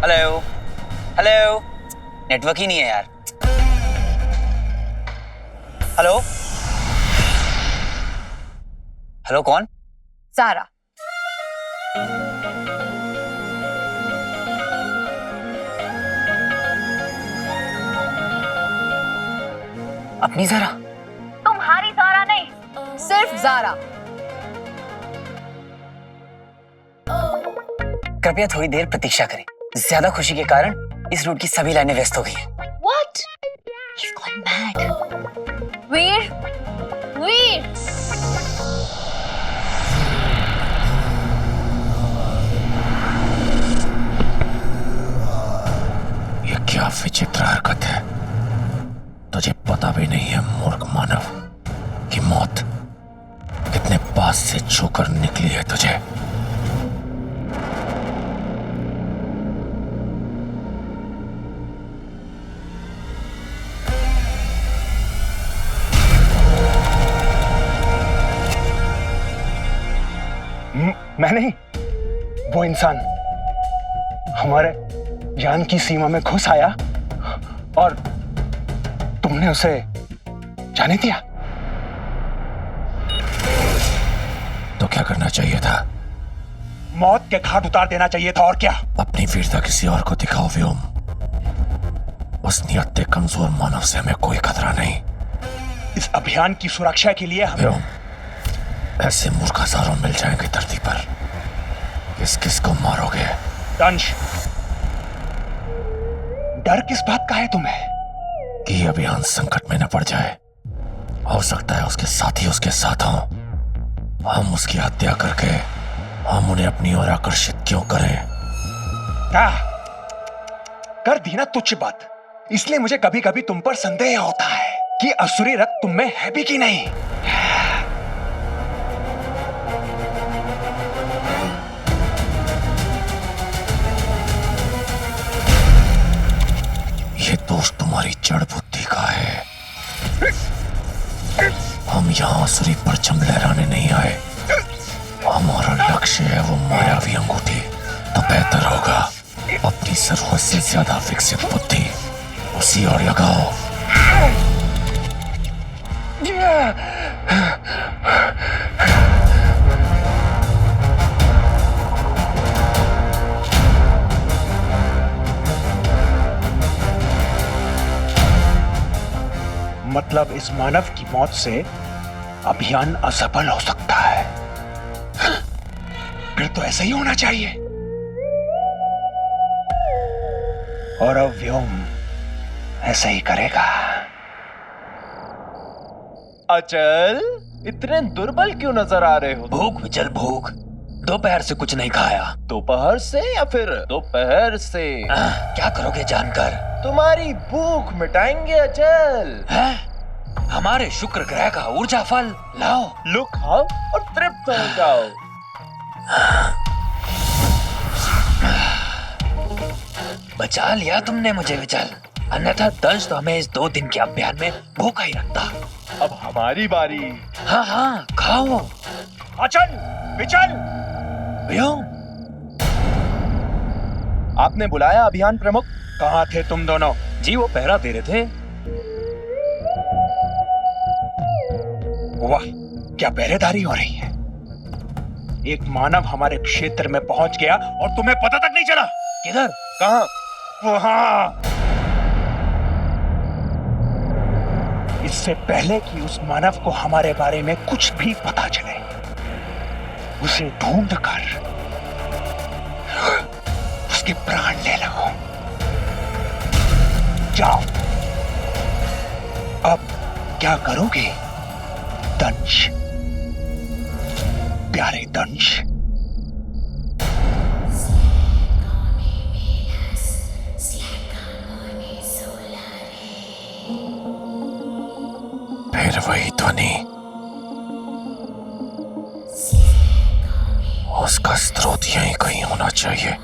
D: Hello hello, network ही नहीं है यार। हेलो हेलो, कौन?
K: सारा।
D: अपनी ज़ारा?
K: तुम्हारी ज़ारा नहीं, सिर्फ ज़ारा।
D: कृपया थोड़ी देर प्रतीक्षा करें। ज्यादा खुशी के कारण इस रूट की सभी लाइनें व्यस्त हो गई हैं।
K: What? He's gone mad. वीर, वीर।
A: ये क्या विचित्र हरकत है। तुझे पता भी नहीं है मूर्ख मानव कि मौत कितने पास से छूकर निकली है तुझे।
E: मैं नहीं, वो इंसान हमारे जान की सीमा में घुस आया और तुमने उसे जाने दिया।
A: तो क्या करना चाहिए था?
E: मौत के घाट उतार देना चाहिए था, और क्या?
A: अपनी वीरता किसी और को दिखाओ व्योम। उस नियत कमजोर मानव से हमें कोई खतरा नहीं।
E: इस अभियान की सुरक्षा के लिए हमें
A: व्योम, ऐसे मूर्ख हजारों मिल जाएंगे धरती पर। किस किस को मारोगे?
E: दंश, डर किस बात का है तुम्हें?
A: कि अभियान संकट में न पड़ जाए। हो सकता है उसके साथी उसके साथ हों। हम उसकी हत्या करके हम उन्हें अपनी ओर आकर्षित क्यों करें?
E: क्या कर दी ना तुच्छ बात। इसलिए मुझे कभी कभी तुम पर संदेह होता है कि असुरी रक्त तुम में है भी कि नहीं।
A: ये दोष तुम्हारी जड़ बुद्धि का है। हम यहाँ आसुरी परचम लहराने नहीं आए। हमारा लक्ष्य है वो मायावी अंगूठी। तो बेहतर होगा अपनी जरूरत से ज्यादा विकसित बुद्धि उसी ओर लगाओ।
E: मतलब इस मानव की मौत से अभियान असफल हो सकता है। फिर तो ऐसा ही होना चाहिए। और अब व्योम ऐसा ही करेगा।
M: अचल, इतने दुर्बल क्यों नजर आ रहे हो?
D: भूख विचल, भूख। दोपहर से कुछ नहीं खाया।
M: दोपहर से या फिर दोपहर से?
D: क्या करोगे जानकर?
M: तुम्हारी भूख मिटाएंगे अचल।
D: हमारे शुक्र ग्रह का ऊर्जा फल लाओ।
M: लो खाओ और तृप्त हो जाओ।
D: बचा लिया तुमने मुझे विचल, अन्यथा दंश तो हमें इस 2 दिन के अभियान में भूखा ही रखता।
M: अब हमारी बारी।
D: हाँ हाँ, खाओ।
E: अचल, विचल,
D: व्योम।
M: आपने बुलाया अभियान प्रमुख?
E: कहाँ थे तुम दोनों?
M: जी वो पहरा दे रहे थे।
E: वाह, क्या पहरेदारी हो रही है। एक मानव हमारे क्षेत्र में पहुंच गया और तुम्हें पता तक नहीं चला।
D: किधर?
M: कहाँ?
E: वहां। इससे पहले कि उस मानव को हमारे बारे में कुछ भी पता चले, उसे ढूंढ कर उसके प्राण ले लो। जाओ। अब क्या करोगे दंश, प्यारे दंश?
A: फिर वही ध्वनि, उसका स्रोत यहीं कहीं होना चाहिए।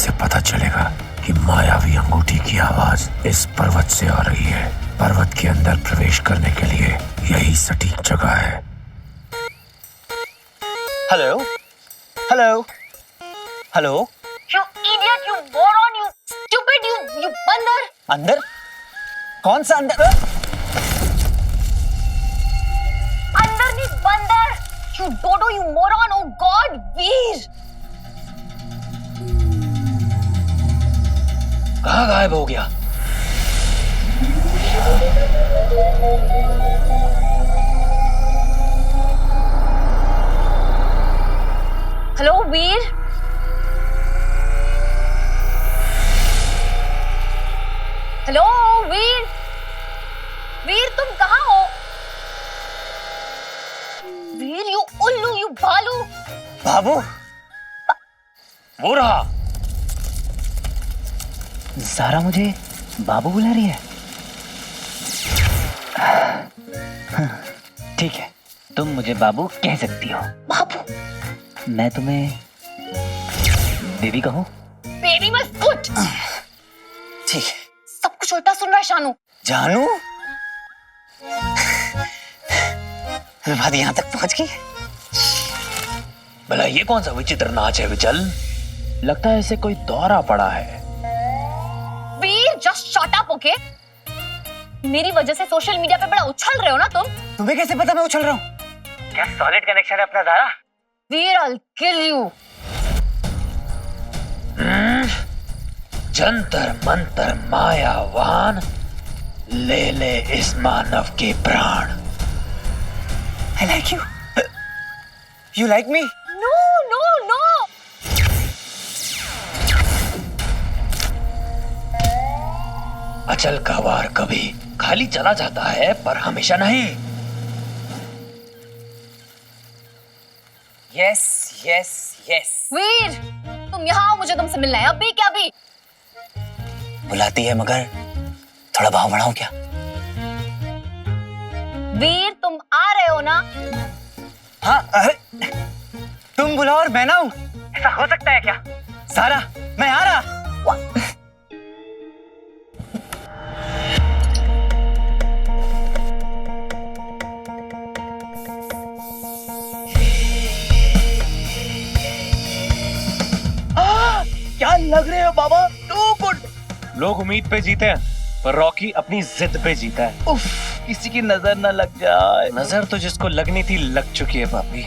A: से पता चलेगा कि मायावी अंगूठी की आवाज इस पर्वत से आ रही है। पर्वत के अंदर प्रवेश करने के लिए यही सटीक जगह है।
F: Hello hello hello.
K: You idiot, you moron, you stupid, you बंदर।
F: अंदर? कौन सा अंदर?
K: अंदर नहीं, बंदर। You dodo, you moron, oh God, वीर।
F: कहाँ गायब हो गया?
K: हेलो वीर। हेलो वीर। वीर तुम कहाँ हो? वीर यू उल्लू, यू भालू।
F: बाबू, वो रहा।
G: ज़ारा मुझे बाबू बुला रही है। ठीक है, तुम मुझे बाबू कह सकती हो।
K: बाबू?
G: मैं तुम्हें बेबी कहूँ?
K: बेबी मत फुट।
F: ठीक है।
K: सब कुछ उल्टा सुन रहा है शानू।
F: जानू? बात यहाँ तक पहुंच गई। भला ये कौन सा विचित्र नाच है विचल? लगता है इसे कोई दौरा पड़ा है।
K: वीर जस्ट शट अप, ओके? मेरी वजह से सोशल मीडिया पे बड़ा उछल रहे हो ना तुम।
F: तुम्हें कैसे पता मैं उछल रहा हूँ? क्या सॉलिड कनेक्शन है अपना ज़ारा?
K: वीर I'll kill you।
F: Jantar Mantar मायावान, ले ले इस मानव के प्राण। I like you. You like me?
K: No, no, no।
F: अचल का वार कभी खाली चला जाता है पर हमेशा नहीं। Yes yes yes.
K: वीर तुम यहाँ आओ, मुझे तुमसे मिलना है अभी क्या अभी।
F: बुलाती है मगर थोड़ा भाव बढ़ाऊं क्या?
K: वीर तुम आ रहे हो ना?
F: हाँ, अरे तुम बुलाओ और मैं ना हूं, ऐसा हो सकता है क्या? सारा मैं आ रहा। क्या लग रहे हो बाबा? To good.
M: लोग उम्मीद पे जीते हैं पर रॉकी अपनी जिद पे जीता है।
F: उफ, किसी की नजर न लग जाए।
M: नजर तो जिसको लगनी थी लग चुकी है पापी।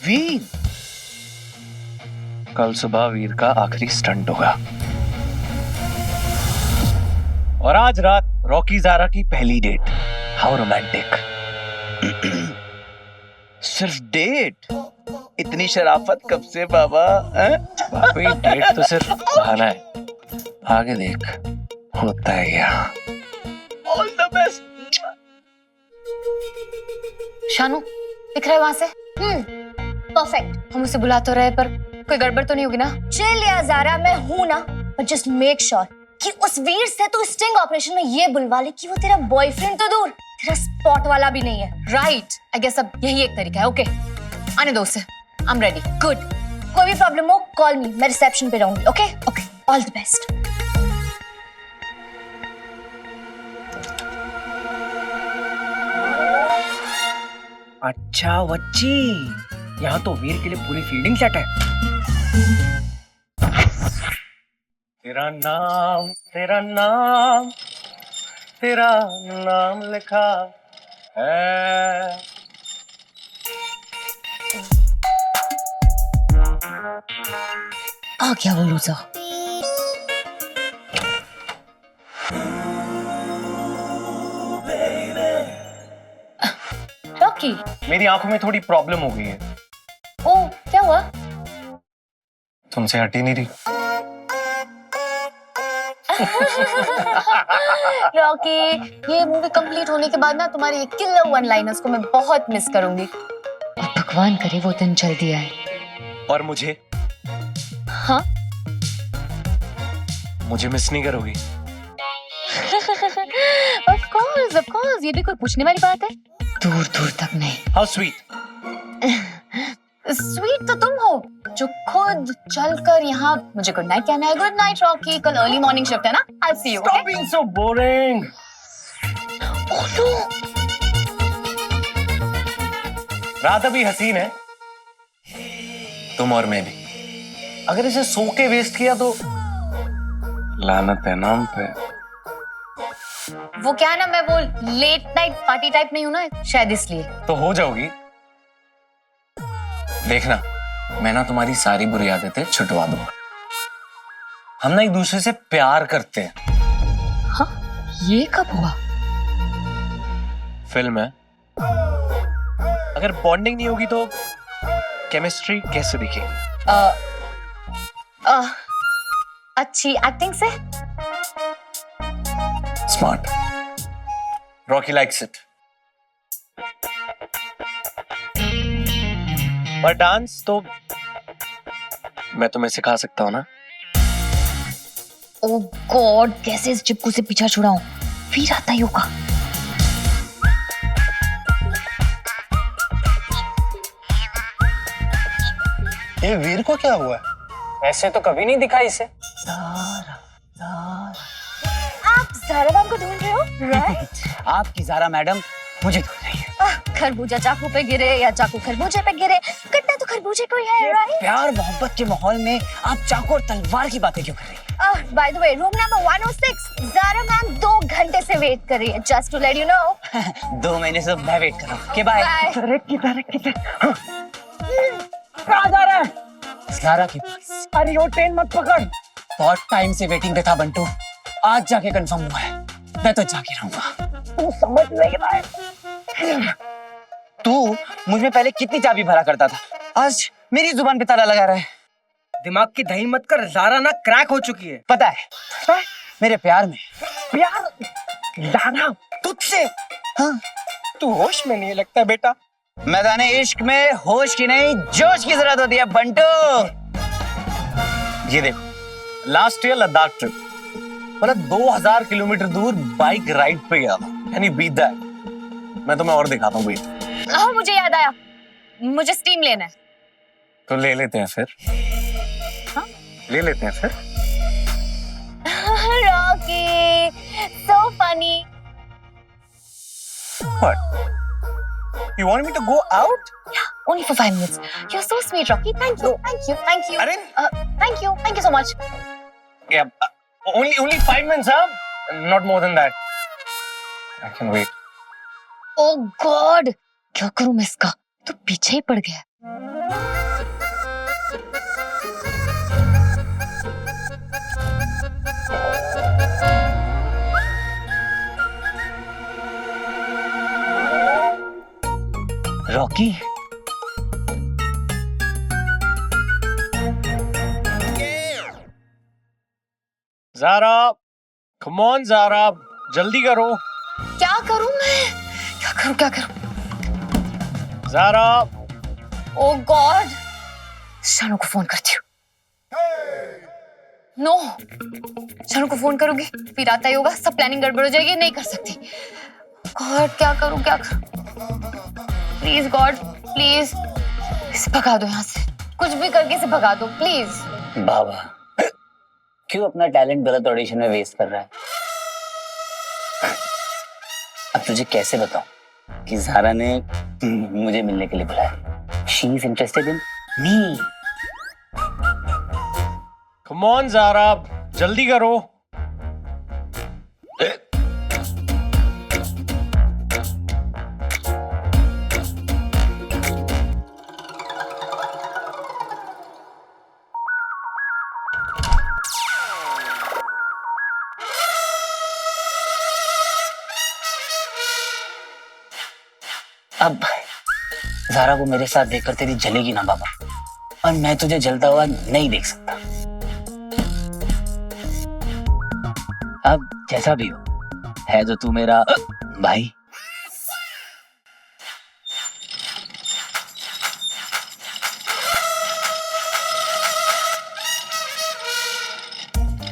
F: वीर,
M: कल सुबह वीर का आखिरी स्टंट होगा और आज रात रॉकी ज़ारा की पहली डेट। How romantic.
F: सिर्फ डेट? इतनी शराफत कब से बाबा?
M: पापी डेट तो सिर्फ बहाना है, आगे देख होता है क्या।
F: All the best.
K: शानू दिख रहा है वहां से? परफेक्ट। हम उसे बुला तो रहे पर कोई गड़बड़ तो नहीं होगी ना?
N: चिल यार ज़ारा, मैं हूं ना, बट जस्ट मेक श्योर कि उस वीर से तू स्टिंग ऑपरेशन में ये बुलवा ले कि वो तेरा बॉयफ्रेंड तो दूर, तेरा स्पॉट वाला भी नहीं है।
K: राइट, आई गेस अब यही एक तरीका है। ओके आने दो उसे, आई एम रेडी।
N: गुड, कोई भी प्रॉब्लम हो कॉल मी, मैं रिसेप्शन पे रहूंगी। Okay okay, all the best.
C: अच्छा बच्ची, यहाँ तो वीर के लिए पूरी फील्डिंग सेट है।
M: तेरा नाम तेरा नाम तेरा नाम लिखा है।
K: आ गया वो लूजर। रॉकी,
M: मेरी आंखों में थोड़ी प्रॉब्लम हो गई है।
K: ओ क्या हुआ?
M: तुमसे हट ही नहीं रही।
K: रॉकी, ये मूवी कंप्लीट होने के बाद ना तुम्हारी किलर वन लाइनर्स को मैं बहुत मिस करूंगी। और भगवान करे वो दिन जल्दी आए।
M: और मुझे?
K: हाँ?
M: मुझे मिस नहीं करोगी?
K: ऑफ कोर्स, ये भी कोई पूछने वाली बात है? दूर दूर तक नहीं।
M: How sweet.
K: स्वीट तो तुम हो, जो खुद चलकर यहाँ मुझे गुड नाइट कहना है। गुड नाइट रॉकी, कल अर्ली मॉर्निंग शिफ्ट है ना। आई सी you.
M: Stop being so boring. रात अभी हसीन है, तुम और मैं भी। अगर इसे सो के वेस्ट किया तो लानत है नाम पे।
K: वो क्या है ना, मैं वो लेट नाइट पार्टी टाइप नहीं हूं ना, शायद इसलिए।
M: तो हो जाओगी, देखना मैं ना तुम्हारी सारी बुरी आदतें छुटवा दूंगा। हम ना एक दूसरे से प्यार करते हैं।
K: हाँ, ये कब हुआ?
M: फिल्म है, अगर बॉन्डिंग नहीं होगी तो केमिस्ट्री कैसे दिखेगी?
K: अच्छी एक्टिंग से।
M: स्मार्ट। Rocky likes it. पर डांस तो मैं तुम्हें सिखा सकता हूँ ना।
K: ओह गॉड, कैसे इस चिपकू से पीछा छुड़ाऊं? फिर आता ही होगा।
M: ये वीर को क्या हुआ? ऐसे तो कभी नहीं दिखा इसे।
N: आप ज़ारा मैम को ढूंढ रहे हो, राइट?
D: आपकी ज़ारा मैडम मुझे ढूंढ रही है।
N: खरबूजा चाकू पे गिरे या चाकू खरबूजे पे गिरे, कट्टा तो खरबूजे को ही है, राइट?
D: प्यार मोहब्बत के माहौल में आप चाकू और तलवार की बातें क्यों कर रही हैं?
N: By the way, room number 106, Zara ma'am 2 घंटे से वेट कर रही है, just to let you know.
D: 2 महीने से मैं वेट कर रहा हूँ। बाय।
C: कहाँ जा रहा है?
D: ज़ारा के पास।
C: अरे वो ट्रेन मत पकड़।
D: बहुत टाइम से वेटिंग पे था बंटू, आज जाके कंफर्म हुआ है। मैं तो जाके रहूंगा।
C: तू समझ नहीं रहा है।
D: तू मुझ में पहले कितनी चाबी भरा करता था, आज मेरी जुबान पे ताला लगा रहा है।
C: दिमाग की दही मत कर, ज़ारा ना क्रैक हो चुकी है।
D: पता है मेरे प्यार में।
C: प्यार? ज़ारा
D: तुझसे? हाँ।
C: तू होश में नहीं लगता बेटा।
D: मैदाने इश्क में होश की नहीं जोश की जरूरत होती है बंटू।
M: ये देखो, लास्ट ईयर लद्दाख ट्रिप, मतलब 2000 किलोमीटर दूर बाइक राइड पे गया था। यानी बीट दैट। मैं तुम्हें और दिखाता हूँ।
K: हाँ, मुझे याद आया, मुझे स्टीम लेना है।
M: तो ले लेते हैं फिर।
K: हाँ?
M: ले लेते हैं फिर।
N: Rocky, so funny.
M: What? You want me to go out?
K: Yeah, only for 5 minutes. You're so sweet, Rocky. Thank you, thank you, thank you. Thank you so much.
M: Yeah, only 5 minutes, huh? Not more than that. I can wait.
K: Oh God, क्या करूं मैं इसका? तो पीछे ही पड़ गया।
D: Rocky,
M: Zara, come on Zara, जल्दी करो।
K: क्या करूं मैं? क्या करूं?
M: ज़ारा।
K: Oh God, शानू को फोन करती हूँ। नो, शानू को फोन करूंगी, फिर आता ही होगा, सब प्लानिंग गड़बड़ हो जाएगी, नहीं कर सकती। गॉड, क्या करूं? प्लीज गॉड, प्लीज इसे भगा दो यहाँ से, कुछ भी करके इसे भगा दो प्लीज।
D: बाबा क्यों अपना टैलेंट गलत ऑडिशन में वेस्ट कर रहा है? अब तुझे कैसे बताऊं कि ज़ारा ने मुझे मिलने के लिए बुलाया। She is interested in me.
M: Come on Zara, जल्दी करो।
D: अब ज़ारा को मेरे साथ देखकर तेरी जलेगी ना बाबा, और मैं तुझे जलता हुआ नहीं देख सकता। अब जैसा भी हो, है तो तू मेरा भाई।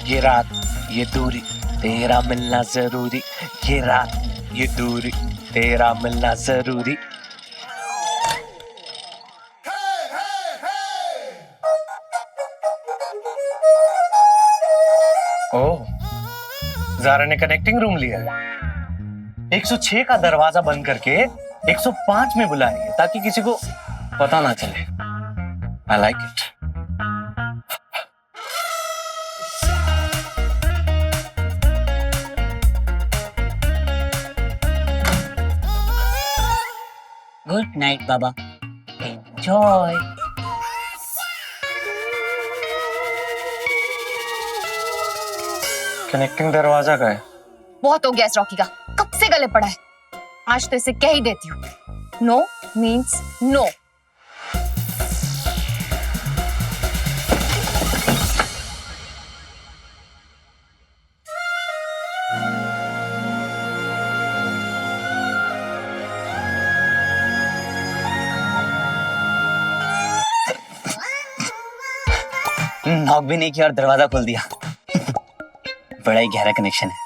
M: ये रात ये दूरी तेरा मिलना जरूरी, ये रात ये दूरी तेरा मिलना जरूरी। ओह, ज़ारा ने कनेक्टिंग रूम लिया है। 106 का दरवाजा बंद करके 105 में बुला रही है ताकि किसी को पता ना चले। I like it.
D: Good night Baba, enjoy.
M: Connecting दरवाजा का है।
K: बहुत हो गया इस रॉकी का, कब से गले पड़ा है। आज तो इसे कह ही देती हूँ, नो मीन्स नो।
D: नॉक भी नहीं किया और दरवाजा खोल दिया। बड़ा ही गहरा कनेक्शन है।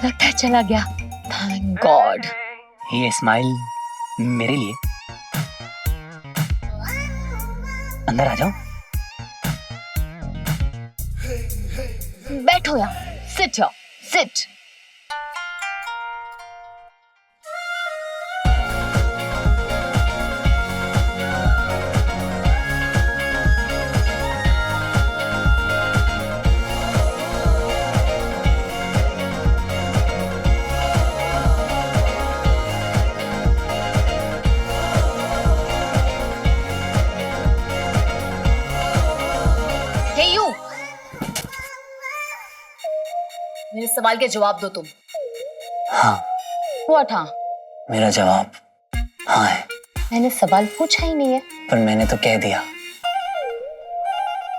K: लगता है चला गया। Thank God.
D: ये स्माइल मेरे लिए। अंदर आ जाओ।
K: बैठो यहाँ, सिट हियर, सिट। मेरे सवाल के जवाब दो तुम।
D: हाँ।
K: What हाँ?
D: मेरा जवाब हाँ है।
K: मैंने सवाल पूछा ही नहीं है।
D: पर मैंने तो कह दिया।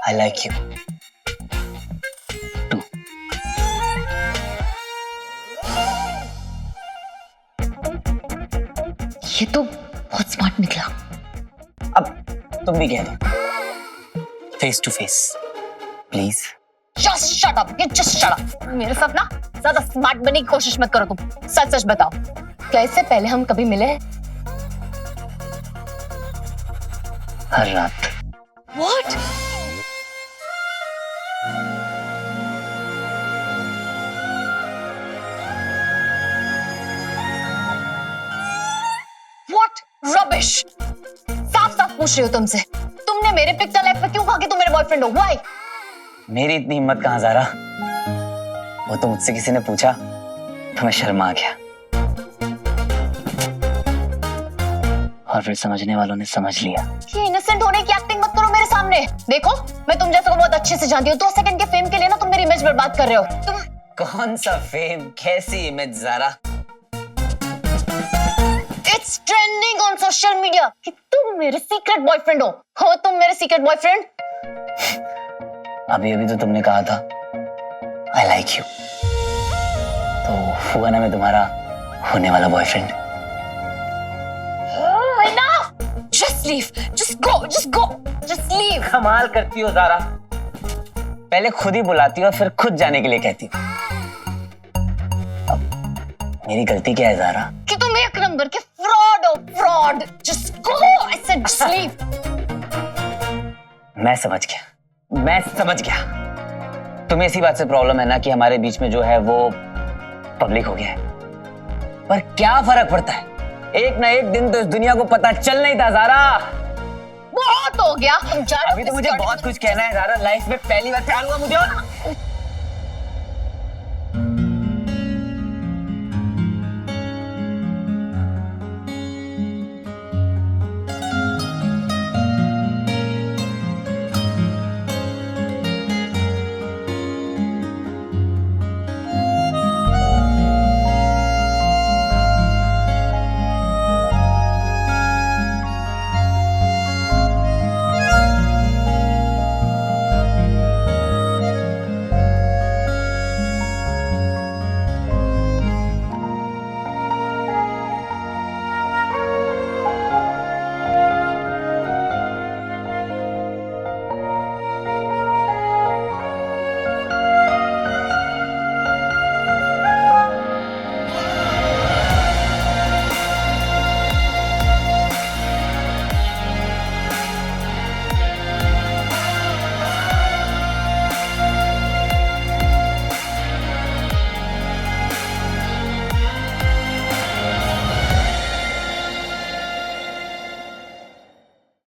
D: I like you too।
K: ये तो बहुत स्मार्ट निकला।
D: अब तुम भी कह दो, face to face please.
K: Just shut up, you just shut up। मेरे साथ ना ज्यादा स्मार्ट बनने की कोशिश मत करो तुम। सच सच बताओ, क्या इससे पहले हम कभी मिले हैं?
D: हर रात।
K: What? What rubbish! साफ साफ पूछ रही हो तुमसे, तुमने मेरे पिक्चर लाइफ पे क्यों कहा कि तुम मेरे बॉयफ्रेंड हो? Why?
D: मेरी इतनी हिम्मत कहां ज़ारा? वो तो मुझसे किसी ने पूछा तो मैं शर्मा गया, और फिर समझने वालों ने समझ लिया।
K: ये इनोसेंट होने की एक्टिंग मत करो मेरे सामने। देखो, मैं तुम जैसे को बहुत अच्छे से जानती हूँ। 2 सेकंड के फेम के लिए ना तुम मेरी इमेज बर्बाद कर रहे हो। तुम
D: कौन सा फेम, कैसी image Zara?
K: It's trending on social media कि तुम मेरे सीक्रेट बॉयफ्रेंड हो। हो तुम मेरे सीक्रेट बॉयफ्रेंड?
D: अभी अभी तो तुमने कहा था I like you, तो हुआ ना मैं तुम्हारा होने वाला boyfriend.
K: Just leave, just go, just go, just leave।
D: कमाल करती हो ज़ारा, पहले खुद ही बुलाती हो और फिर खुद जाने के लिए कहती हो। अब मेरी गलती क्या है ज़ारा?
K: कि तुम एक नंबर के फ्रॉड हो, fraud. Just go, I said just leave।
D: मैं समझ गया। तुम्हें इसी बात से प्रॉब्लम है ना कि हमारे बीच में जो है वो पब्लिक हो गया है। पर क्या फर्क पड़ता है, एक ना एक दिन तो इस दुनिया को पता चल नहीं था ज़ारा।
K: बहुत हो गया।
D: अभी तो मुझे बहुत कुछ कहना है ज़ारा। लाइफ में पहली बार प्यार हुआ मुझे।